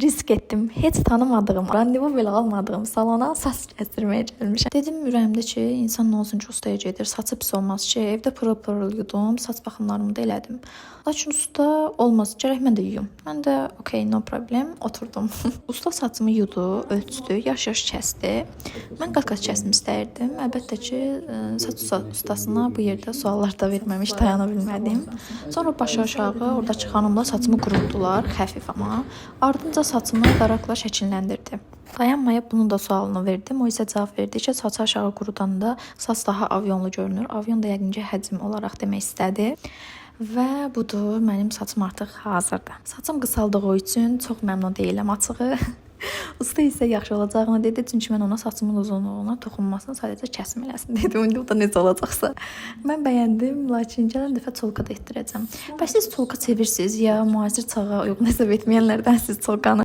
Risk etdim. Heç tanımadığım, randevu belə almadığım salona saç kəsdirməyə gəlmişəm. Dedim ürəyimdə ki, insan nə olsun ki, ustaya gedir, saçı pis olmaz ki, evdə pırıl-pırıl yudum, saç baxımlarımı da elədim. Lakin usta olmaz, gərək mən də yuyum. Mən də okey, no problem, oturdum. Usta saçımı yudu, ölçdü, yaş-yaş kəsdi. Mən qat-qat kəsmək istəyirdim. Əlbəttə ki, saç ustasına bu yerdə suallar da verməmiş dayana bilmədim. Sonra başa aşağı oradakı xanımla saçımı qurutdular, xəfif amma. Ardınca saçımı daraqla şəkilləndirdi. Dayanmayıb bunun da sualını verdim. O isə cavab verdi ki, saçı aşağı qurudanda saç daha avyonlu görünür. Avyon da yəqin ki, həcm olaraq demək istədi. Və budur, mənim saçım artıq hazırdır. Saçım qısaldığı üçün çox məmnun deyiləm açığı. Usta isə yaxşı olacağını dedi, çünki mən ona saçımın uzunluğuna toxunmasını sadəcə kəsim eləsin dedim. İndi bu da necə olacaqsa. Mən bəyəndim, lakin gələn dəfə çolka da etdirəcəm. Bəs siz çolka çevirsiniz ya müasir çağa uyğun hesab etməyənlərdənsiniz çolkanı?